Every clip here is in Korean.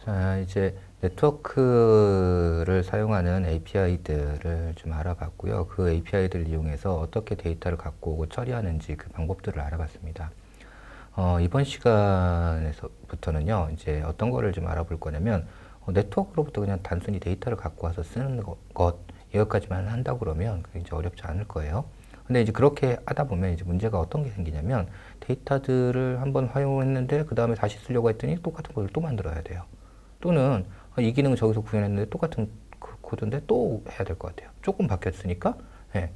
자, 이제 네트워크를 사용하는 API들을 좀 알아봤고요. 그 API들을 이용해서 어떻게 데이터를 갖고 오고 처리하는지 그 방법들을 알아봤습니다. 이번 시간에서부터는요, 이제 어떤 거를 좀 알아볼 거냐면, 네트워크로부터 그냥 단순히 데이터를 갖고 와서 쓰는 것, 여기까지만 한다고 그러면 굉장히 어렵지 않을 거예요. 근데 이제 그렇게 하다 보면 이제 문제가 어떤 게 생기냐면, 데이터들을 한번 활용했는데, 그 다음에 다시 쓰려고 했더니 똑같은 걸 또 만들어야 돼요. 또는 이 기능을 저기서 구현했는데 똑같은 그 코드인데 또 해야 될 것 같아요. 조금 바뀌었으니까, 예.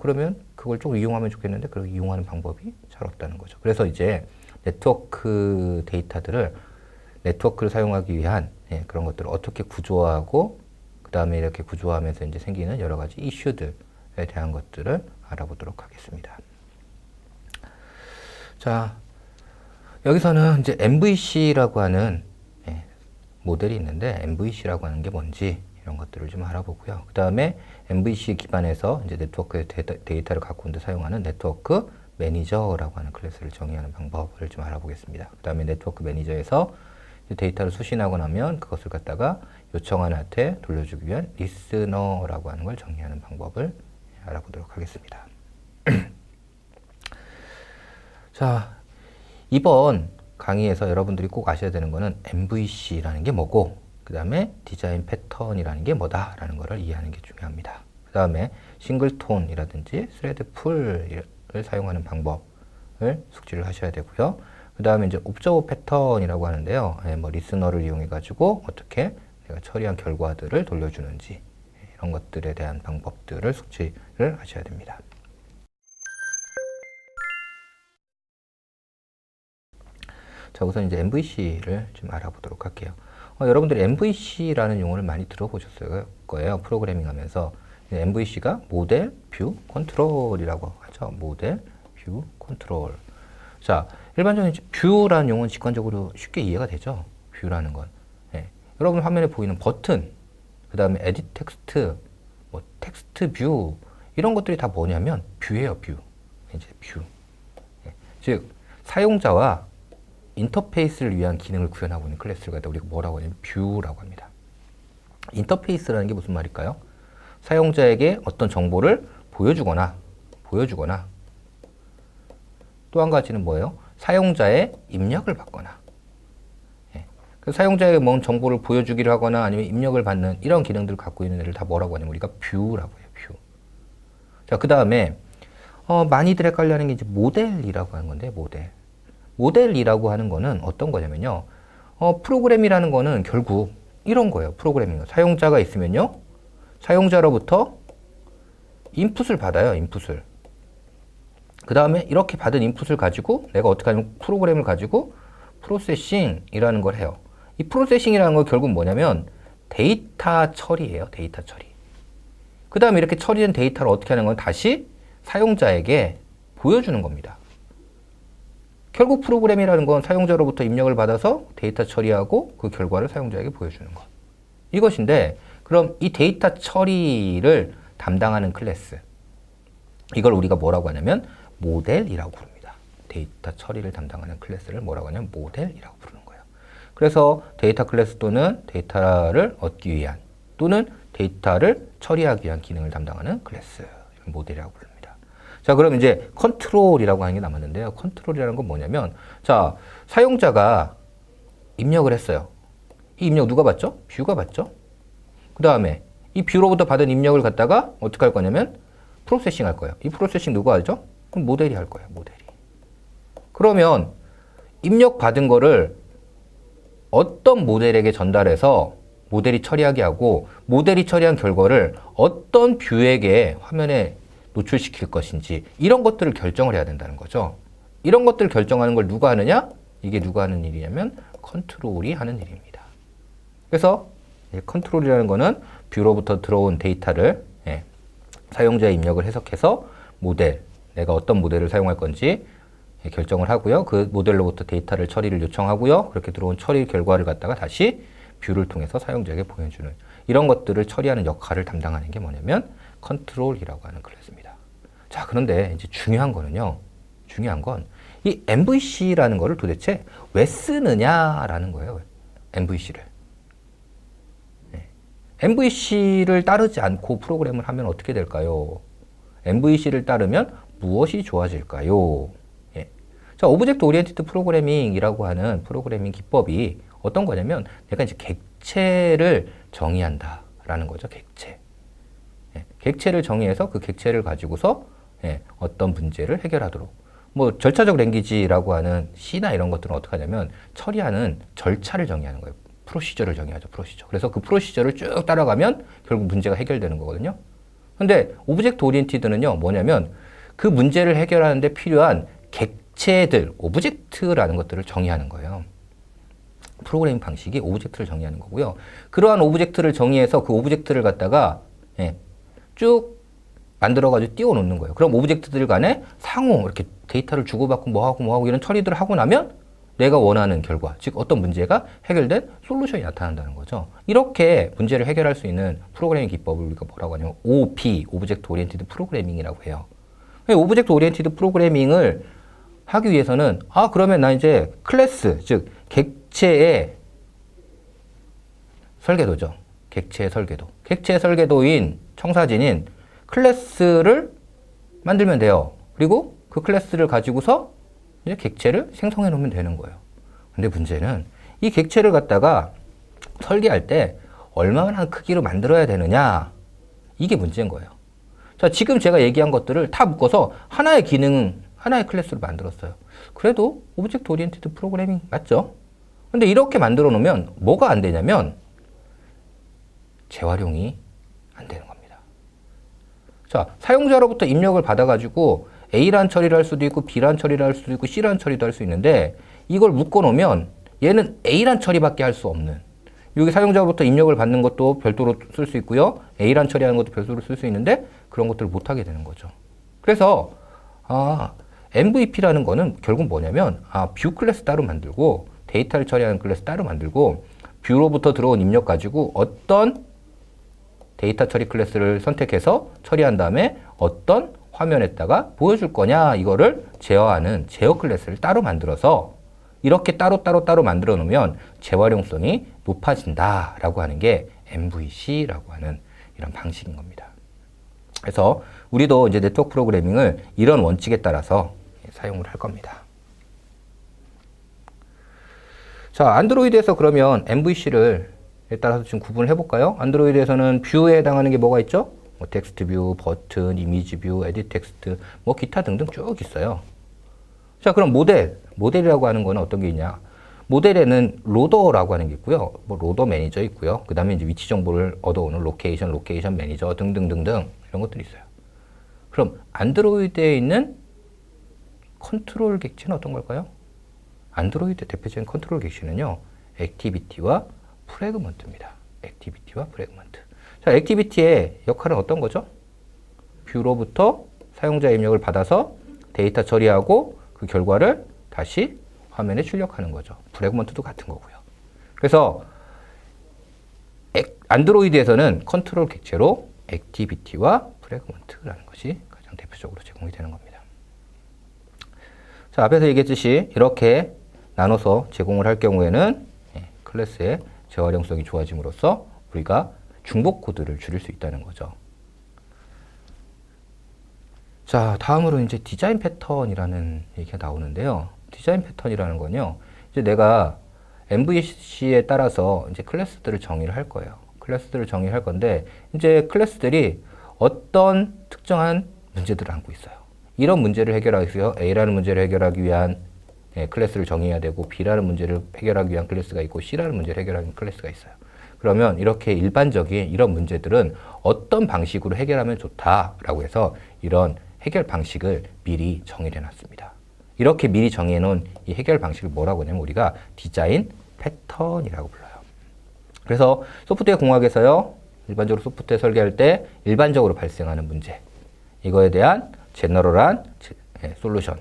그러면 그걸 조금 이용하면 좋겠는데 그렇게 이용하는 방법이 잘 없다는 거죠. 그래서 이제 네트워크 데이터들을 네트워크를 사용하기 위한 그런 것들을 어떻게 구조화하고 그 다음에 이렇게 구조화하면서 이제 생기는 여러 가지 이슈들에 대한 것들을 알아보도록 하겠습니다. 자, 여기서는 이제 MVC라고 하는 모델이 있는데 MVC라고 하는 게 뭔지 이런 것들을 좀 알아보고요. 그 다음에 MVC 기반에서 이제 네트워크의 데이터를 갖고 온데 사용하는 네트워크 매니저라고 하는 클래스를 정의하는 방법을 좀 알아보겠습니다. 그 다음에 네트워크 매니저에서 데이터를 수신하고 나면 그것을 갖다가 요청하는 한테 돌려주기 위한 리스너라고 하는 걸 정의하는 방법을 알아보도록 하겠습니다. 자, 이번 강의에서 여러분들이 꼭 아셔야 되는 거는 MVC라는 게 뭐고, 그 다음에 디자인 패턴이라는 게 뭐다라는 거를 이해하는 게 중요합니다. 그 다음에 싱글톤이라든지 스레드 풀을 사용하는 방법을 숙지를 하셔야 되고요. 그 다음에 이제 옵저버 패턴이라고 하는데요. 뭐 리스너를 이용해 가지고 어떻게 내가 처리한 결과들을 돌려주는지 이런 것들에 대한 방법들을 숙지를 하셔야 됩니다. 자, 우선 이제 MVC를 좀 알아보도록 할게요. 여러분들이 MVC라는 용어를 많이 들어보셨을 거예요. 프로그래밍 하면서. MVC가 모델, 뷰, 컨트롤이라고 하죠. 모델, 뷰, 컨트롤. 자, 일반적인 뷰라는 용어는 직관적으로 쉽게 이해가 되죠. 뷰라는 건. 여러분 화면에 보이는 버튼, 그 다음에 에디트 텍스트, 뭐 텍스트 뷰, 이런 것들이 다 뭐냐면 뷰예요, 뷰. 이제 뷰. 즉, 사용자와 인터페이스를 위한 기능을 구현하고 있는 클래스를 갖다 우리가 뭐라고 하냐면 뷰라고 합니다. 인터페이스라는 게 무슨 말일까요? 사용자에게 어떤 정보를 보여주거나 또 한 가지는 뭐예요? 사용자의 입력을 받거나 그 사용자에게 뭔 정보를 보여주기를 하거나 아니면 입력을 받는 이런 기능들을 갖고 있는 애를 다 뭐라고 하냐면 우리가 뷰라고 해요. 뷰. 자, 그 다음에 많이들 헷갈려하는 게 이제 모델이라고 하는 건데 모델이라고 하는 거는 어떤 거냐면요. 프로그램이라는 거는 결국 이런 거예요. 프로그래밍은. 사용자가 있으면요. 사용자로부터 인풋을 받아요. 인풋을. 그 다음에 이렇게 받은 인풋을 가지고 내가 어떻게 하냐면 프로그램을 가지고 프로세싱이라는 걸 해요. 이 프로세싱이라는 건 결국 뭐냐면 데이터 처리예요. 데이터 처리. 그 다음에 이렇게 처리된 데이터를 어떻게 하는 건 다시 사용자에게 보여주는 겁니다. 결국 프로그램이라는 건 사용자로부터 입력을 받아서 데이터 처리하고 그 결과를 사용자에게 보여주는 것. 이것인데 그럼 이 데이터 처리를 담당하는 클래스 이걸 우리가 뭐라고 하냐면 모델이라고 부릅니다. 데이터 처리를 담당하는 클래스를 뭐라고 하냐면 모델이라고 부르는 거예요. 그래서 데이터 클래스 또는 데이터를 얻기 위한 또는 데이터를 처리하기 위한 기능을 담당하는 클래스 모델이라고 부릅니다. 자, 그럼 이제 컨트롤이라고 하는 게 남았는데요. 컨트롤이라는 건 뭐냐면 자, 사용자가 입력을 했어요. 이 입력 누가 받죠? 뷰가 받죠. 그 다음에 이 뷰로부터 받은 입력을 갖다가 어떻게 할 거냐면 프로세싱 할 거예요. 이 프로세싱 누가 하죠? 그럼 모델이 할 거예요. 모델이. 그러면 입력 받은 거를 어떤 모델에게 전달해서 모델이 처리하게 하고 모델이 처리한 결과를 어떤 뷰에게 화면에 노출시킬 것인지 이런 것들을 결정을 해야 된다는 거죠. 이런 것들을 결정하는 걸 누가 하느냐? 이게 누가 하는 일이냐면 컨트롤이 하는 일입니다. 그래서 컨트롤이라는 거는 뷰로부터 들어온 데이터를 사용자의 입력을 해석해서 모델, 내가 어떤 모델을 사용할 건지 결정을 하고요. 그 모델로부터 데이터를 처리를 요청하고요. 그렇게 들어온 처리 결과를 갖다가 다시 뷰를 통해서 사용자에게 보여주는 이런 것들을 처리하는 역할을 담당하는 게 뭐냐면 컨트롤이라고 하는 클래스입니다. 자, 그런데 이제 중요한 거는요. 중요한 건 이 MVC라는 거를 도대체 왜 쓰느냐라는 거예요. MVC를. MVC를 따르지 않고 프로그램을 하면 어떻게 될까요? MVC를 따르면 무엇이 좋아질까요? 예. 자, 오브젝트 오리엔티드 프로그래밍이라고 하는 프로그래밍 기법이 어떤 거냐면 내가 이제 객체를 정의한다라는 거죠. 객체. 예. 객체를 정의해서 그 객체를 가지고서 어떤 문제를 해결하도록. 뭐 절차적 랭귀지라고 하는 C나 이런 것들은 어떻게 하냐면 처리하는 절차를 정의하는 거예요. 프로시저를 정의하죠. 프로시저. 그래서 그 프로시저를 쭉 따라가면 결국 문제가 해결되는 거거든요. 근데 오브젝트 오리엔티드는요. 뭐냐면 그 문제를 해결하는 데 필요한 객체들, 오브젝트라는 것들을 정의하는 거예요. 프로그래밍 방식이 오브젝트를 정의하는 거고요. 그러한 오브젝트를 정의해서 그 오브젝트를 갖다가 쭉 만들어가지고 띄워놓는 거예요. 그럼 오브젝트들 간에 상호 이렇게 데이터를 주고받고 뭐하고 이런 처리들을 하고 나면 내가 원하는 결과, 즉 어떤 문제가 해결된 솔루션이 나타난다는 거죠. 이렇게 문제를 해결할 수 있는 프로그래밍 기법을 우리가 뭐라고 하냐면 OP, 오브젝트 오리엔티드 프로그래밍이라고 해요. 오브젝트 오리엔티드 프로그래밍을 하기 위해서는 그러면 나 이제 클래스, 즉 객체의 설계도죠. 객체의 설계도. 객체의 설계도인 청사진인 클래스를 만들면 돼요. 그리고 그 클래스를 가지고서 이제 객체를 생성해 놓으면 되는 거예요. 근데 문제는 이 객체를 갖다가 설계할 때 얼마나 크기로 만들어야 되느냐, 이게 문제인 거예요. 자, 지금 제가 얘기한 것들을 다 묶어서 하나의 기능, 하나의 클래스로 만들었어요. 그래도 오브젝트 오리엔티드 프로그래밍 맞죠? 근데 이렇게 만들어 놓으면 뭐가 안 되냐면 재활용이 안 되는 겁니다. 자, 사용자로부터 입력을 받아가지고 A란 처리를 할 수도 있고 B란 처리를 할 수도 있고 C란 처리도 할 수 있는데 이걸 묶어놓으면 얘는 A란 처리밖에 할 수 없는, 여기 사용자로부터 입력을 받는 것도 별도로 쓸 수 있고요. A란 처리하는 것도 별도로 쓸 수 있는데 그런 것들을 못하게 되는 거죠. 그래서 MVP라는 거는 결국 뭐냐면 뷰 클래스 따로 만들고 데이터를 처리하는 클래스 따로 만들고 뷰로부터 들어온 입력 가지고 어떤 데이터 처리 클래스를 선택해서 처리한 다음에 어떤 화면에다가 보여줄 거냐, 이거를 제어하는 제어 클래스를 따로 만들어서 이렇게 따로 만들어 놓으면 재활용성이 높아진다라고 하는 게 MVC라고 하는 이런 방식인 겁니다. 그래서 우리도 이제 네트워크 프로그래밍을 이런 원칙에 따라서 사용을 할 겁니다. 자, 안드로이드에서 그러면 MVC를 따라서 지금 구분을 해볼까요? 안드로이드에서는 뷰에 해당하는 게 뭐가 있죠? 뭐 텍스트 뷰, 버튼, 이미지 뷰, 에디트 텍스트, 뭐 기타 등등 쭉 있어요. 자, 그럼 모델이라고 하는 거는 어떤 게 있냐? 모델에는 로더라고 하는 게 있고요. 뭐 로더 매니저 있고요. 그 다음에 이제 위치 정보를 얻어오는 로케이션 매니저 등등등등 이런 것들이 있어요. 그럼 안드로이드에 있는 컨트롤 객체는 어떤 걸까요? 안드로이드 대표적인 컨트롤 객체는요, 액티비티와 프래그먼트입니다. 액티비티와 프래그먼트. 자, 액티비티의 역할은 어떤 거죠? 뷰로부터 사용자 입력을 받아서 데이터 처리하고 그 결과를 다시 화면에 출력하는 거죠. 프래그먼트도 같은 거고요. 그래서 안드로이드에서는 컨트롤 객체로 액티비티와 프래그먼트라는 것이 가장 대표적으로 제공이 되는 겁니다. 자, 앞에서 얘기했듯이 이렇게 나눠서 제공을 할 경우에는 클래스의 재활용성이 좋아짐으로써 우리가 중복 코드를 줄일 수 있다는 거죠. 자, 다음으로 이제 디자인 패턴이라는 얘기가 나오는데요. 디자인 패턴이라는 건요, 이제 내가 MVC에 따라서 이제 클래스들을 정의를 할 거예요. 클래스들을 정의할 건데, 이제 클래스들이 어떤 특정한 문제들을 안고 있어요. 이런 문제를 해결하기 위해서 A라는 문제를 해결하기 위한 클래스를 정의해야 되고, B라는 문제를 해결하기 위한 클래스가 있고, C라는 문제를 해결하기 위한 클래스가 있어요. 그러면 이렇게 일반적인 이런 문제들은 어떤 방식으로 해결하면 좋다라고 해서 이런 해결 방식을 미리 정의를 해놨습니다. 이렇게 미리 정해놓은 이 해결 방식을 뭐라고 하냐면 우리가 디자인 패턴이라고 불러요. 그래서 소프트웨어 공학에서요, 일반적으로 소프트웨어 설계할 때 일반적으로 발생하는 문제, 이거에 대한 제너럴한 솔루션,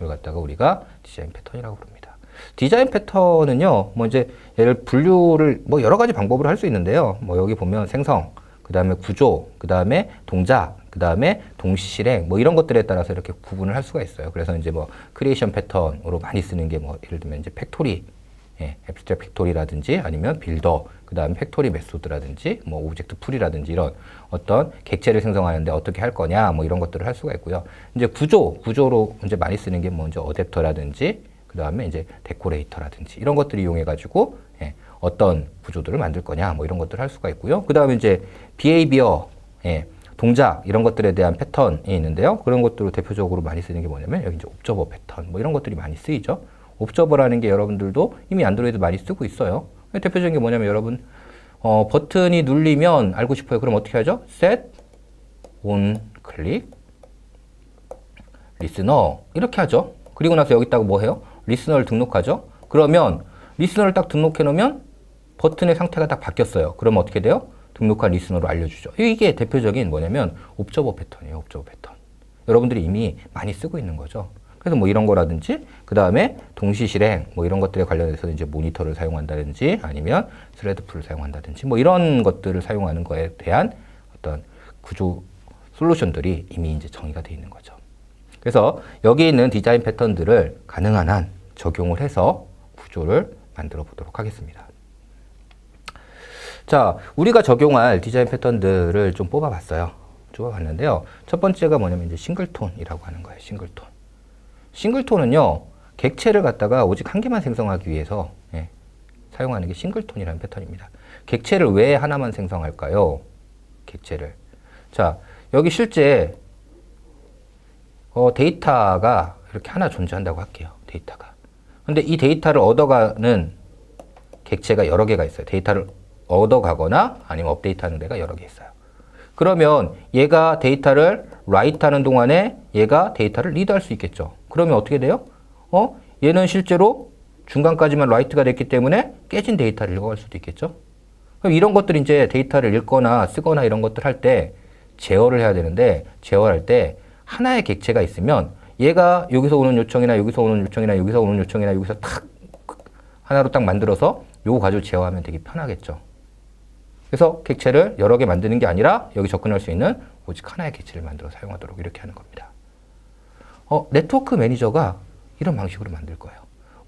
이걸 갖다가 우리가 디자인 패턴이라고 부릅니다. 디자인 패턴은요, 뭐 이제 얘를 분류를 뭐 여러 가지 방법으로 할 수 있는데요. 뭐 여기 보면 생성, 그 다음에 구조, 그 다음에 동작, 그 다음에 동시 실행, 뭐 이런 것들에 따라서 이렇게 구분을 할 수가 있어요. 그래서 이제 뭐 크리에이션 패턴으로 많이 쓰는 게 뭐 예를 들면 이제 팩토리, 앱스트랙트 팩토리라든지 아니면 빌더, 그 다음 팩토리 메소드라든지 뭐 오브젝트 풀이라든지 이런 어떤 객체를 생성하는데 어떻게 할 거냐 뭐 이런 것들을 할 수가 있고요. 이제 구조로 이제 많이 쓰는 게 뭐 이제 어댑터라든지 그 다음에 이제 데코레이터라든지 이런 것들을 이용해 가지고 어떤 구조들을 만들 거냐 뭐 이런 것들을 할 수가 있고요. 그 다음에 이제 비헤이비어, 동작 이런 것들에 대한 패턴이 있는데요. 그런 것들로 대표적으로 많이 쓰는 게 뭐냐면 여기 이제 옵저버 패턴 뭐 이런 것들이 많이 쓰이죠. 옵저버라는 게 여러분들도 이미 안드로이드 많이 쓰고 있어요. 대표적인 게 뭐냐면 여러분 버튼이 눌리면 알고 싶어요. 그럼 어떻게 하죠? set on 클릭 리스너 이렇게 하죠. 그리고 나서 여기다가 뭐 해요? 리스너를 등록하죠. 그러면 리스너를 딱 등록해 놓으면 버튼의 상태가 딱 바뀌었어요. 그러면 어떻게 돼요? 등록한 리스너로 알려주죠. 이게 대표적인 뭐냐면 옵저버 패턴이에요. 옵저버 패턴. 여러분들이 이미 많이 쓰고 있는 거죠. 그래서 뭐 이런 거라든지 그 다음에 동시 실행 뭐 이런 것들에 관련해서 이제 모니터를 사용한다든지 아니면 스레드풀을 사용한다든지 뭐 이런 것들을 사용하는 거에 대한 어떤 구조 솔루션들이 이미 이제 정의가 되어 있는 거죠. 그래서 여기 있는 디자인 패턴들을 가능한 한 적용을 해서 구조를 만들어 보도록 하겠습니다. 자, 우리가 적용할 디자인 패턴들을 좀 뽑아봤어요. 뽑아봤는데요. 첫 번째가 뭐냐면 이제 싱글톤이라고 하는 거예요. 싱글톤. 싱글톤은요, 객체를 갖다가 오직 한 개만 생성하기 위해서 사용하는 게 싱글톤이라는 패턴입니다. 객체를 왜 하나만 생성할까요? 객체를. 자, 여기 실제 데이터가 이렇게 하나 존재한다고 할게요. 데이터가. 근데 이 데이터를 얻어가는 객체가 여러 개가 있어요. 데이터를 얻어가거나 아니면 업데이트하는 데가 여러 개 있어요. 그러면 얘가 데이터를 write 하는 동안에 얘가 데이터를 read 할 수 있겠죠. 그러면 어떻게 돼요? 얘는 실제로 중간까지만 write가 됐기 때문에 깨진 데이터를 읽어갈 수도 있겠죠. 그럼 이런 것들 이제 데이터를 읽거나 쓰거나 이런 것들 할 때 제어를 해야 되는데 제어할 때 하나의 객체가 있으면 얘가 여기서 오는 요청이나 여기서 오는 요청이나 여기서 오는 요청이나 여기서 탁 하나로 딱 만들어서 요거 가지고 제어하면 되게 편하겠죠. 그래서 객체를 여러 개 만드는 게 아니라 여기 접근할 수 있는 오직 하나의 객체를 만들어 사용하도록 이렇게 하는 겁니다. 네트워크 매니저가 이런 방식으로 만들 거예요.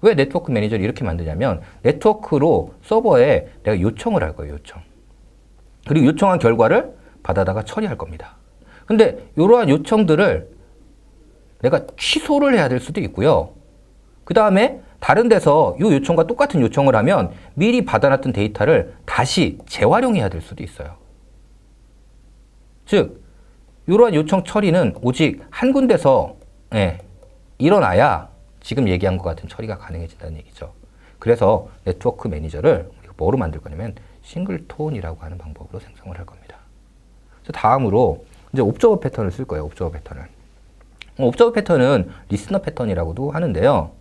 왜 네트워크 매니저를 이렇게 만드냐면 네트워크로 서버에 내가 요청을 할 거예요. 요청. 그리고 요청한 결과를 받아다가 처리할 겁니다. 근데 이러한 요청들을 내가 취소를 해야 될 수도 있고요. 그 다음에 다른 데서 이 요청과 똑같은 요청을 하면 미리 받아놨던 데이터를 다시 재활용해야 될 수도 있어요. 즉, 이러한 요청 처리는 오직 한 군데서 일어나야 지금 얘기한 것 같은 처리가 가능해진다는 얘기죠. 그래서 네트워크 매니저를 우리가 뭐로 만들 거냐면 싱글톤이라고 하는 방법으로 생성을 할 겁니다. 다음으로 이제 옵저버 패턴을 쓸 거예요. 옵저버 패턴을. 옵저버 패턴은 리스너 패턴이라고도 하는데요.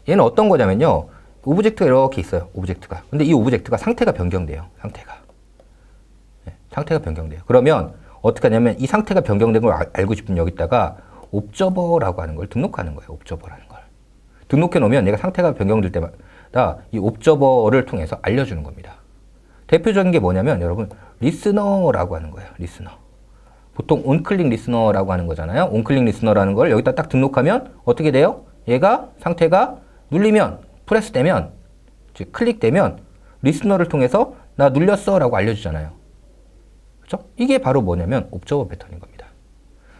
얘는 어떤 거냐면요. 오브젝트가 이렇게 있어요. 오브젝트가. 근데 이 오브젝트가 상태가 변경돼요. 상태가 변경돼요. 그러면 어떻게 하냐면 이 상태가 변경된 걸 알고 싶으면 여기다가 옵저버라고 하는 걸 등록하는 거예요. 옵저버라는 걸. 등록해 놓으면 얘가 상태가 변경될 때마다 이 옵저버를 통해서 알려주는 겁니다. 대표적인 게 뭐냐면 여러분 리스너라고 하는 거예요. 리스너. 보통 온클릭 리스너라고 하는 거잖아요. 온클릭 리스너라는 걸 여기다 딱 등록하면 어떻게 돼요? 얘가 상태가 눌리면 프레스되면 즉 클릭되면 리스너를 통해서 나 눌렸어 라고 알려주잖아요. 그렇죠? 이게 바로 뭐냐면 옵저버 패턴인 겁니다.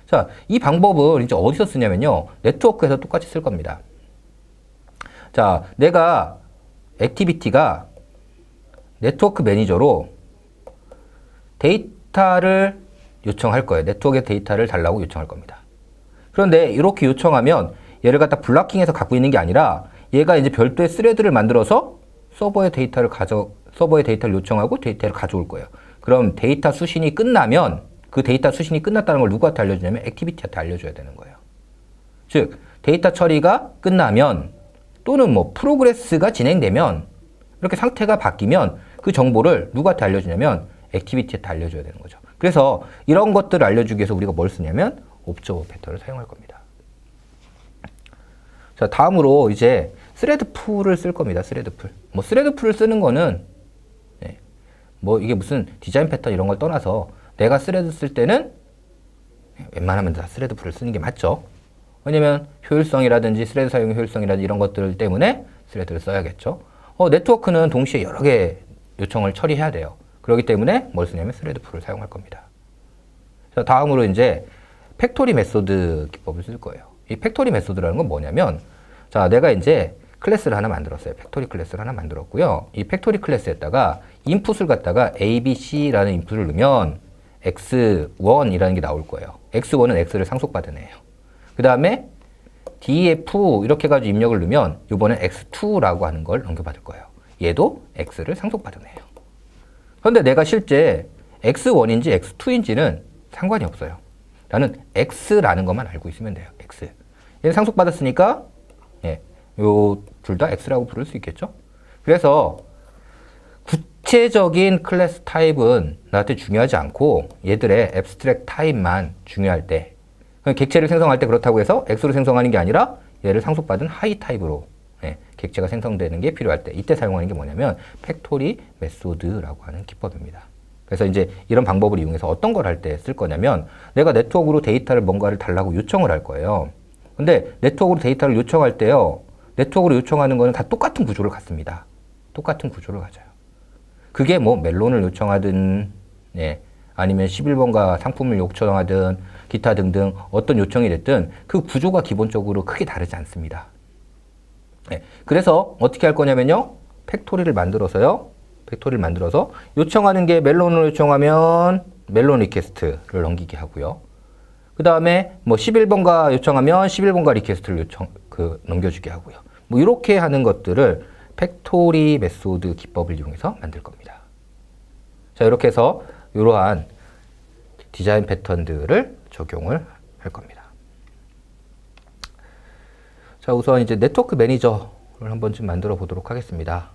자, 이 방법을 이제 어디서 쓰냐면요. 네트워크에서 똑같이 쓸 겁니다. 자, 내가 액티비티가 네트워크 매니저로 데이터를 요청할 거예요. 네트워크에 데이터를 달라고 요청할 겁니다. 그런데 이렇게 요청하면 얘를 갖다 블락킹해서 갖고 있는 게 아니라 얘가 이제 별도의 스레드를 만들어서 서버의 데이터를 요청하고 데이터를 가져올 거예요. 그럼 데이터 수신이 끝나면 그 데이터 수신이 끝났다는 걸 누구한테 알려주냐면 액티비티한테 알려줘야 되는 거예요. 즉 데이터 처리가 끝나면 또는 뭐 프로그레스가 진행되면 이렇게 상태가 바뀌면 그 정보를 누구한테 알려주냐면 액티비티한테 알려줘야 되는 거죠. 그래서 이런 것들을 알려주기 위해서 우리가 뭘 쓰냐면 옵저버 패턴을 사용할 겁니다. 자, 다음으로 이제 스레드 풀을 쓸 겁니다. 스레드 풀. 뭐 스레드 풀을 쓰는 거는 뭐 이게 무슨 디자인 패턴 이런 걸 떠나서 내가 스레드 쓸 때는 웬만하면 다 스레드 풀을 쓰는 게 맞죠. 왜냐면 효율성이라든지 스레드 사용 효율성이라든지 이런 것들 때문에 스레드를 써야겠죠. 네트워크는 동시에 여러 개 요청을 처리해야 돼요. 그렇기 때문에 뭘 쓰냐면 스레드 풀을 사용할 겁니다. 자, 다음으로 이제 팩토리 메소드 기법을 쓸 거예요. 이 팩토리 메소드라는 건 뭐냐면, 자, 내가 이제 클래스를 하나 만들었어요. 팩토리 클래스를 하나 만들었고요. 이 팩토리 클래스에다가 인풋을 갖다가 A, B, C라는 인풋을 넣으면 X1이라는 게 나올 거예요. X1은 X를 상속받은 애예요. 그 다음에 DF 이렇게 해가지고 입력을 넣으면 이번엔 X2라고 하는 걸 넘겨받을 거예요. 얘도 X를 상속받은 애예요. 그런데 내가 실제 X1인지 X2인지는 상관이 없어요. 나는 X라는 것만 알고 있으면 돼요. X. 얘는 상속받았으니까 요 둘 다 X라고 부를 수 있겠죠? 그래서 구체적인 클래스 타입은 나한테 중요하지 않고 얘들의 앱스트랙트 타입만 중요할 때, 객체를 생성할 때 그렇다고 해서 X로 생성하는 게 아니라 얘를 상속받은 하이 타입으로 객체가 생성되는 게 필요할 때, 이때 사용하는 게 뭐냐면 팩토리 메소드라고 하는 기법입니다. 그래서 이제 이런 방법을 이용해서 어떤 걸 할 때 쓸 거냐면, 내가 네트워크로 데이터를 뭔가를 달라고 요청을 할 거예요. 근데 네트워크로 데이터를 요청할 때요, 네트워크로 요청하는 거는 다 똑같은 구조를 갖습니다. 똑같은 구조를 가져요. 그게 뭐 멜론을 요청하든, 아니면 11번가 상품을 요청하든, 기타 등등 어떤 요청이 됐든 그 구조가 기본적으로 크게 다르지 않습니다. 그래서 어떻게 할 거냐면요, 팩토리를 만들어서 요청하는 게 멜론을 요청하면 멜론 리퀘스트를 넘기게 하고요. 그 다음에 뭐 11번가 요청하면 11번가 리퀘스트를 넘겨주게 하고요. 뭐 이렇게 하는 것들을 팩토리 메소드 기법을 이용해서 만들 겁니다. 자, 이렇게 해서 이러한 디자인 패턴들을 적용을 할 겁니다. 자, 우선 이제 네트워크 매니저를 한번 좀 만들어 보도록 하겠습니다.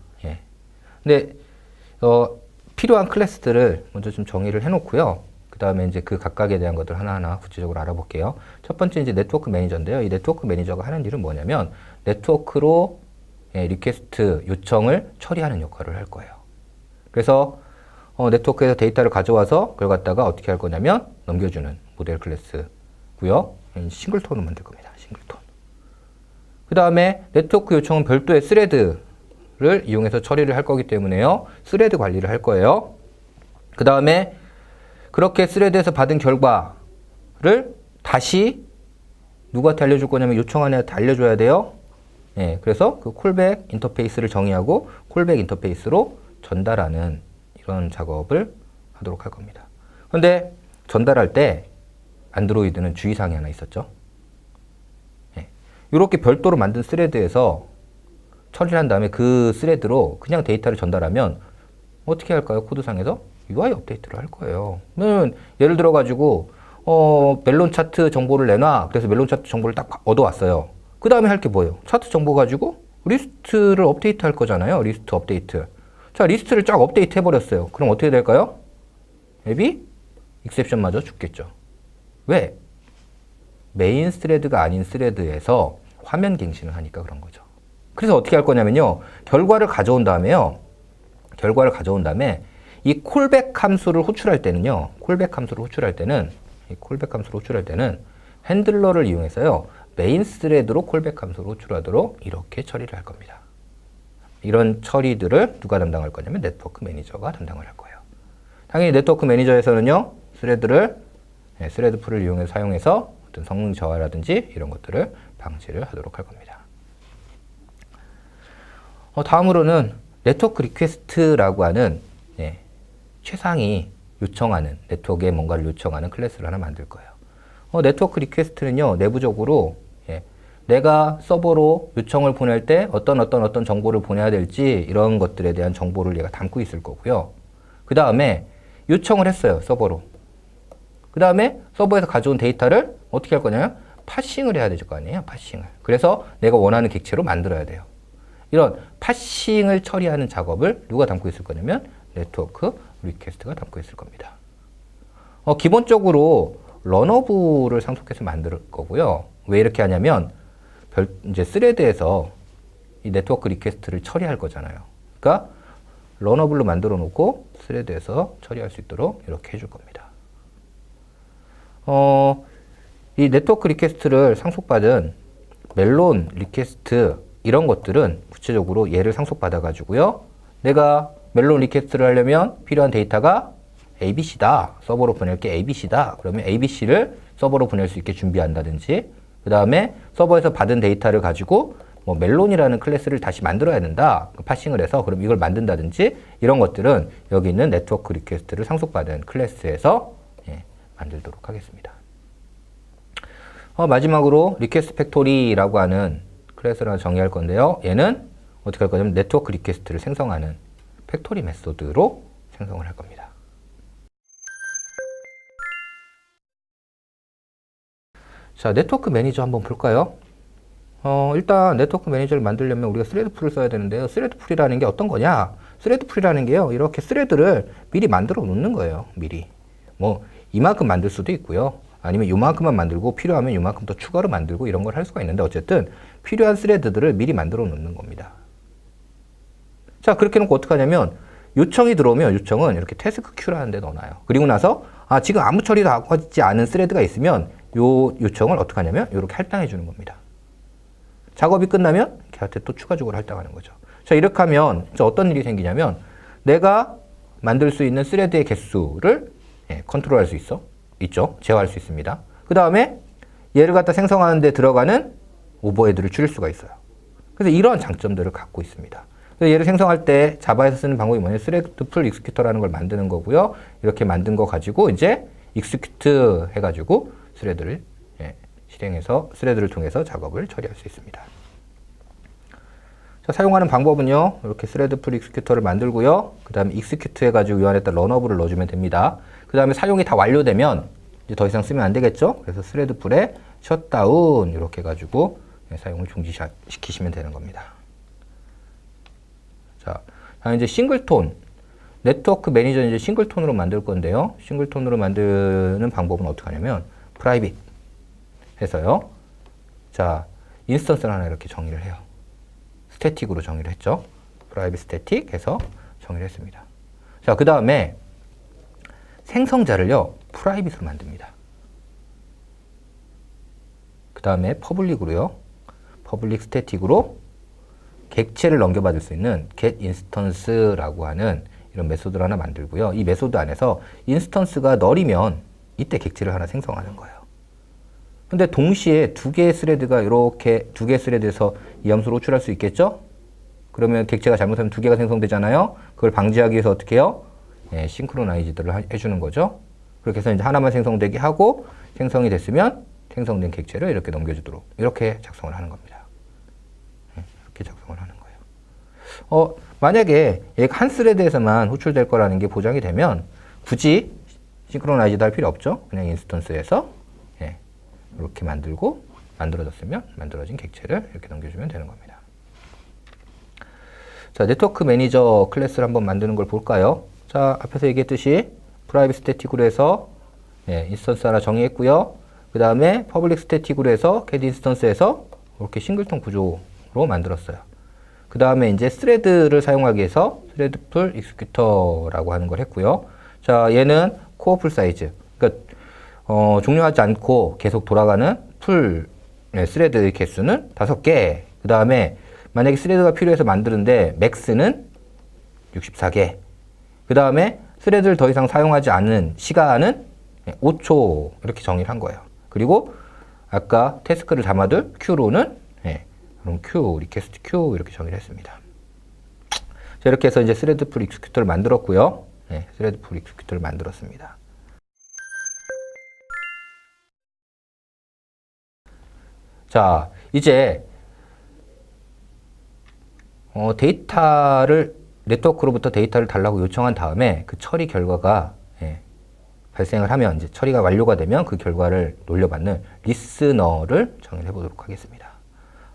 근데 필요한 클래스들을 먼저 좀 정의를 해놓고요. 그 다음에 이제 그 각각에 대한 것들 하나하나 구체적으로 알아볼게요. 첫 번째 이제 네트워크 매니저인데요. 이 네트워크 매니저가 하는 일은 뭐냐면 네트워크로 리퀘스트 요청을 처리하는 역할을 할 거예요. 그래서 네트워크에서 데이터를 가져와서 그걸 갖다가 어떻게 할 거냐면 넘겨주는 모델 클래스고요. 싱글톤을 만들 겁니다. 싱글톤. 그 다음에 네트워크 요청은 별도의 스레드를 이용해서 처리를 할 거기 때문에요, 스레드 관리를 할 거예요. 그 다음에 그렇게 스레드에서 받은 결과를 다시 누구한테 알려줄 거냐면 요청한 애한테 알려줘야 돼요. 그래서 그 콜백 인터페이스를 정의하고 콜백 인터페이스로 전달하는 이런 작업을 하도록 할 겁니다. 그런데 전달할 때 안드로이드는 주의사항이 하나 있었죠. 이렇게 별도로 만든 스레드에서 처리를 한 다음에 그 스레드로 그냥 데이터를 전달하면 어떻게 할까요? 코드상에서 UI 업데이트를 할 거예요. 예를 들어 가지고 멜론 차트 정보를 내놔. 그래서 멜론 차트 정보를 딱 얻어왔어요. 그 다음에 할 게 뭐예요? 차트 정보 가지고 리스트를 업데이트 할 거잖아요. 리스트 업데이트. 자, 리스트를 쫙 업데이트 해버렸어요. 그럼 어떻게 될까요? 앱이 익셉션마저 죽겠죠. 왜? 메인 스레드가 아닌 스레드에서 화면 갱신을 하니까 그런 거죠. 그래서 어떻게 할 거냐면요, 결과를 가져온 다음에 이 콜백 함수를 호출할 때는요, 콜백 함수를 호출할 때는 핸들러를 이용해서요, 메인 스레드로 콜백 함수를 호출하도록 이렇게 처리를 할 겁니다. 이런 처리들을 누가 담당할 거냐면 네트워크 매니저가 담당을 할 거예요. 당연히 네트워크 매니저에서는요, 스레드 풀을 사용해서 어떤 성능 저하라든지 이런 것들을 방지를 하도록 할 겁니다. 다음으로는 네트워크 리퀘스트라고 하는 최상위 요청하는, 네트워크에 뭔가를 요청하는 클래스를 하나 만들 거예요. 네트워크 리퀘스트는요, 내부적으로 내가 서버로 요청을 보낼 때 어떤 정보를 보내야 될지 이런 것들에 대한 정보를 얘가 담고 있을 거고요. 그 다음에 요청을 했어요, 서버로. 그 다음에 서버에서 가져온 데이터를 어떻게 할 거냐면 파싱을 해야 될 거 아니에요, 파싱을. 그래서 내가 원하는 객체로 만들어야 돼요. 이런 파싱을 처리하는 작업을 누가 담고 있을 거냐면 네트워크 리퀘스트가 담고 있을 겁니다. 기본적으로 러너블을 상속해서 만들 거고요. 왜 이렇게 하냐면 이제 스레드에서 이 네트워크 리퀘스트를 처리할 거잖아요. 그러니까 러너블로 만들어 놓고 스레드에서 처리할 수 있도록 이렇게 해줄 겁니다. 이 네트워크 리퀘스트를 상속받은 멜론 리퀘스트 이런 것들은 구체적으로 얘를 상속받아 가지고요. 내가 멜론 리퀘스트를 하려면 필요한 데이터가 ABC다. 서버로 보낼 게 ABC다. 그러면 ABC를 서버로 보낼 수 있게 준비한다든지, 그 다음에 서버에서 받은 데이터를 가지고 뭐 멜론이라는 클래스를 다시 만들어야 된다. 파싱을 해서 그럼 이걸 만든다든지 이런 것들은 여기 있는 네트워크 리퀘스트를 상속받은 클래스에서 만들도록 하겠습니다. 마지막으로 리퀘스트 팩토리라고 하는 클래스를 하나 정의할 건데요. 얘는 어떻게 할 거냐면 네트워크 리퀘스트를 생성하는 팩토리 메소드로 생성을 할 겁니다. 자, 네트워크 매니저 한번 볼까요? 일단 네트워크 매니저를 만들려면 우리가 스레드 풀을 써야 되는데요. 스레드 풀이라는 게 어떤 거냐? 스레드 풀이라는 게요. 이렇게 스레드를 미리 만들어 놓는 거예요. 미리. 뭐 이만큼 만들 수도 있고요. 아니면 요만큼만 만들고 필요하면 요만큼 더 추가로 만들고 이런 걸 할 수가 있는데 어쨌든 필요한 스레드들을 미리 만들어 놓는 겁니다. 자, 그렇게 놓고 어떻게 하냐면 요청이 들어오면 요청은 이렇게 태스크 큐라는 데 넣어놔요. 그리고 나서 지금 아무 처리도 하지 않은 스레드가 있으면 요 요청을 어떻게 하냐면 이렇게 할당해 주는 겁니다. 작업이 끝나면 걔한테 또 추가적으로 할당하는 거죠. 자, 이렇게 하면 어떤 일이 생기냐면 내가 만들 수 있는 스레드의 개수를 컨트롤할 수 있죠. 제어할 수 있습니다. 그 다음에 얘를 갖다 생성하는 데 들어가는 오버헤드를 줄일 수가 있어요. 그래서 이런 장점들을 갖고 있습니다. 그래서 얘를 생성할 때 자바에서 쓰는 방법이 뭐냐면 스레드 풀 익스큐터라는 걸 만드는 거고요. 이렇게 만든 거 가지고 이제 익스큐트 해가지고 스레드를 실행해서 스레드를 통해서 작업을 처리할 수 있습니다. 자, 사용하는 방법은요. 이렇게 스레드 풀 익스큐터를 만들고요. 그 다음에 익스큐트 해가지고 이 안에다 러너블을 넣어주면 됩니다. 그 다음에 사용이 다 완료되면 이제 더 이상 쓰면 안 되겠죠. 그래서 스레드 풀에 셧다운 이렇게 해가지고 사용을 중지시키시면 되는 겁니다. 자, 이제 싱글톤 네트워크 매니저 이제 싱글톤으로 만들 건데요. 싱글톤으로 만드는 방법은 어떻게 하냐면 프라이빗 해서요. 자, 인스턴스를 하나 이렇게 정의를 해요. 스태틱으로 정의를 했죠. 프라이빗 스태틱 해서 정의를 했습니다. 자, 그 다음에 생성자를요. 프라이빗으로 만듭니다. 그 다음에 퍼블릭으로요. 퍼블릭 스태틱으로 객체를 넘겨받을 수 있는 get instance라고 하는 이런 메소드를 하나 만들고요. 이 메소드 안에서 인스턴스가 널이면 이때 객체를 하나 생성하는 거예요. 근데 동시에 두 개의 스레드가 이렇게 두 개의 스레드에서 이 함수를 호출할 수 있겠죠? 그러면 객체가 잘못하면 두 개가 생성되잖아요. 그걸 방지하기 위해서 어떻게 해요? 싱크로나이즈드를 해주는 거죠. 그렇게 해서 이제 하나만 생성되게 하고 생성이 됐으면 생성된 객체를 이렇게 넘겨주도록 이렇게 작성을 하는 겁니다. 이렇게 작성을 하는 거예요. 만약에 한 스레드에서만 호출될 거라는 게 보장이 되면 굳이 싱크로나이즈드 할 필요 없죠. 그냥 인스턴스에서 이렇게 만들어졌으면 만들어진 객체를 이렇게 넘겨주면 되는 겁니다. 자, 네트워크 매니저 클래스를 한번 만드는 걸 볼까요? 자, 앞에서 얘기했듯이 프라이빗 스태틱으로 해서 인스턴스 하나 정의했고요. 그 다음에 퍼블릭 스태틱으로 해서 get 인스턴스에서 이렇게 싱글톤 구조로 만들었어요. 그 다음에 이제 스레드를 사용하기 위해서 스레드 풀 익스큐터라고 하는 걸 했고요. 자, 얘는 코어 풀 사이즈. 그러니까 종료하지 않고 계속 돌아가는 풀 스레드의 개수는 5개. 그 다음에 만약에 스레드가 필요해서 만드는데 맥스는 64개. 그 다음에 스레드를 더 이상 사용하지 않는 시간은 5초 이렇게 정의를 한 거예요. 그리고 아까 태스크를 담아둘 Q로는 그럼 Q, 리퀘스트 Q 이렇게 정의를 했습니다. 자, 이렇게 해서 이제 스레드 풀 익스큐터를 만들었고요. 스레드 풀 익스큐터를 만들었습니다. 자, 이제 네트워크로부터 데이터를 달라고 요청한 다음에 그 처리 결과가 발생을 하면 이제 처리가 완료가 되면 그 결과를 돌려받는 리스너를 정의해 보도록 하겠습니다.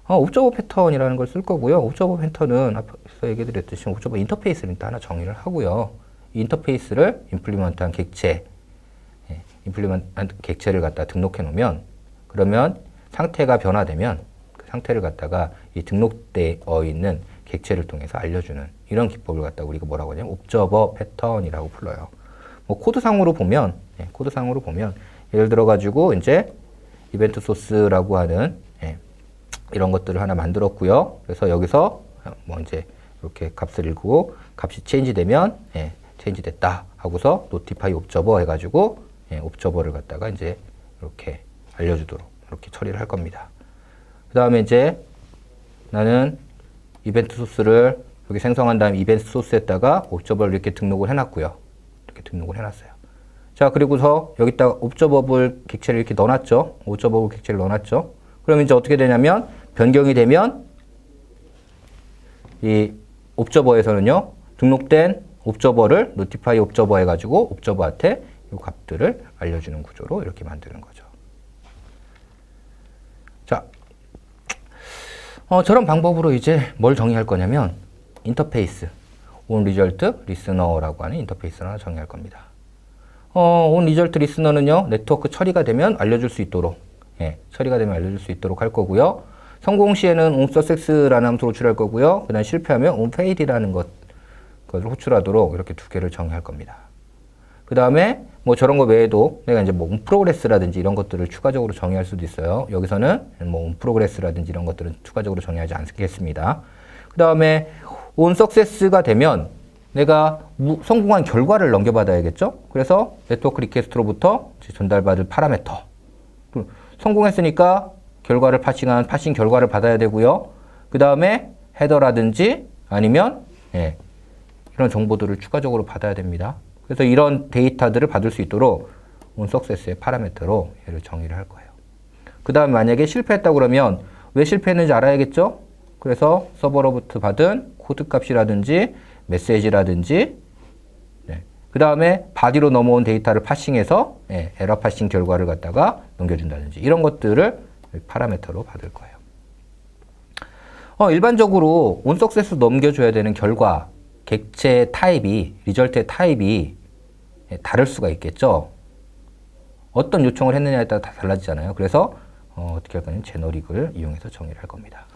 옵저버 패턴이라는 걸 쓸 거고요. 옵저버 패턴은 앞에서 얘기 드렸듯이 옵저버 인터페이스를 일단 하나 정의를 하고요. 이 인터페이스를 임플리먼트한 객체를 갖다 등록해 놓으면 그러면 상태가 변화되면 그 상태를 갖다가 이 등록되어 있는 객체를 통해서 알려주는 이런 기법을 갖다가 우리가 뭐라고 하냐면 옵저버 패턴이라고 불러요. 뭐 코드상으로 보면 예를 들어 가지고 이제 이벤트 소스라고 하는 이런 것들을 하나 만들었고요. 그래서 여기서 뭐 이제 이렇게 값을 읽고 값이 체인지 되면 체인지 됐다 하고서 노티파이 옵저버 해가지고 옵저버를 갖다가 이제 이렇게 알려주도록 이렇게 처리를 할 겁니다. 그 다음에 이제 나는 이벤트 소스를 여기 생성한 다음 이벤트 소스에다가 옵저버를 이렇게 등록을 해놨고요. 이렇게 등록을 해놨어요. 자, 그리고서 여기다가 옵저버블 객체를 이렇게 넣어놨죠. 옵저버블 객체를 넣어놨죠. 그러면 이제 어떻게 되냐면 변경이 되면 이 옵저버에서는요 등록된 옵저버를 노티파이 옵저버 해가지고 옵저버한테 이 값들을 알려주는 구조로 이렇게 만드는 거죠. 자, 저런 방법으로 이제 뭘 정의할 거냐면 인터페이스 on result listener라고 하는 인터페이스를 하나 정의할 겁니다. on result listener는요 네트워크 처리가 되면 알려줄 수 있도록 처리가 되면 알려줄 수 있도록 할 거고요. 성공 시에는 on success라는 함수를 호출할 거고요. 그 다음 실패하면 on fail이라는 것을 호출하도록 이렇게 두 개를 정의할 겁니다. 그 다음에 뭐 저런 거 외에도 내가 이제 뭐 on progress라든지 이런 것들을 추가적으로 정의할 수도 있어요. 여기서는 뭐 on progress라든지 이런 것들은 추가적으로 정의하지 않겠습니다. 그 다음에 on success가 되면 내가 성공한 결과를 넘겨받아야겠죠. 그래서 네트워크 리퀘스트로부터 전달받을 파라미터 성공했으니까 결과를 파싱 결과를 받아야 되고요. 그 다음에 헤더라든지 아니면 이런 정보들을 추가적으로 받아야 됩니다. 그래서 이런 데이터들을 받을 수 있도록 on success의 파라미터로 얘를 정의를 할 거예요. 그 다음에 만약에 실패했다고 그러면 왜 실패했는지 알아야겠죠? 그래서 서버로부터 받은 코드 값이라든지 메시지라든지 그 다음에 바디로 넘어온 데이터를 파싱해서 에러 파싱 결과를 갖다가 넘겨준다든지 이런 것들을 파라미터로 받을 거예요. 일반적으로 on success 넘겨줘야 되는 결과 객체 타입이 리절트의 타입이 다를 수가 있겠죠. 어떤 요청을 했느냐에 따라 다 달라지잖아요. 그래서 어떻게 할 거냐면 제너릭을 이용해서 정의를 할 겁니다.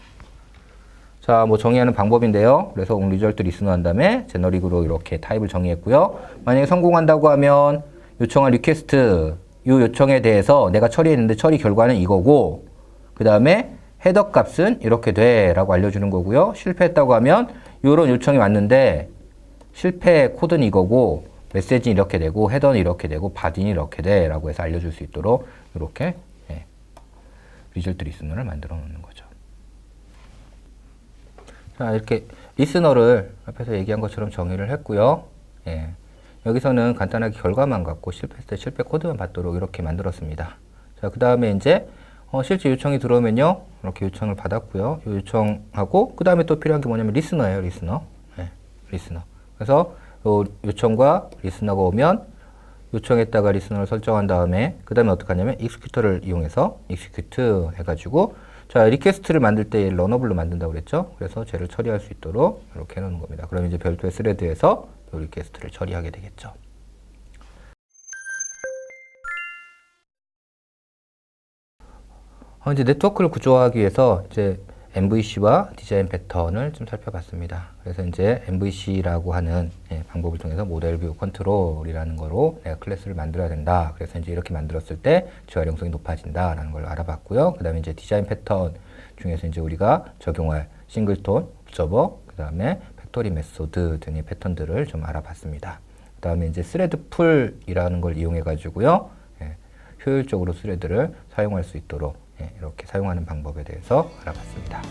자, 뭐 정의하는 방법인데요. 그래서 on result listener 한 다음에 제너릭으로 이렇게 타입을 정의했고요. 만약에 성공한다고 하면 요청한 리퀘스트 이 요청에 대해서 내가 처리했는데 처리 결과는 이거고 그 다음에 헤더 값은 이렇게 돼 라고 알려주는 거고요. 실패했다고 하면 이런 요청이 왔는데 실패 코드는 이거고 메시지는 이렇게 되고 헤더는 이렇게 되고 바디는 이렇게 돼 라고 해서 알려줄 수 있도록 이렇게 리절트 리스너를 만들어 놓는 거죠. 자, 이렇게 리스너를 앞에서 얘기한 것처럼 정의를 했고요. 여기서는 간단하게 결과만 갖고 실패했을 때 실패 코드만 받도록 이렇게 만들었습니다. 자, 그 다음에 이제 실제 요청이 들어오면요. 이렇게 요청을 받았고요. 이 요청하고 그 다음에 또 필요한 게 뭐냐면 리스너예요. 리스너. 리스너. 그래서 요청과 리스너가 오면 요청했다가 리스너를 설정한 다음에 그 다음에 어떻게 하냐면 executor를 이용해서 execute 해가지고 자, 리퀘스트를 만들 때 러너블로 만든다고 그랬죠. 그래서 쟤를 처리할 수 있도록 이렇게 해놓는 겁니다. 그럼 이제 별도의 스레드에서 이 리퀘스트를 처리하게 되겠죠. 이제 네트워크를 구조화하기 위해서 이제 MVC와 디자인 패턴을 좀 살펴봤습니다. 그래서 이제 MVC라고 하는 방법을 통해서 모델 뷰 컨트롤이라는 거로 내가 클래스를 만들어야 된다. 그래서 이제 이렇게 만들었을 때 재활용성이 높아진다라는 걸 알아봤고요. 그 다음에 이제 디자인 패턴 중에서 이제 우리가 적용할 싱글톤, 옵저버, 그 다음에 팩토리 메소드 등의 패턴들을 좀 알아봤습니다. 그 다음에 이제 스레드 풀이라는 걸 이용해 가지고요. 효율적으로 스레드를 사용할 수 있도록 이렇게 사용하는 방법에 대해서 알아봤습니다.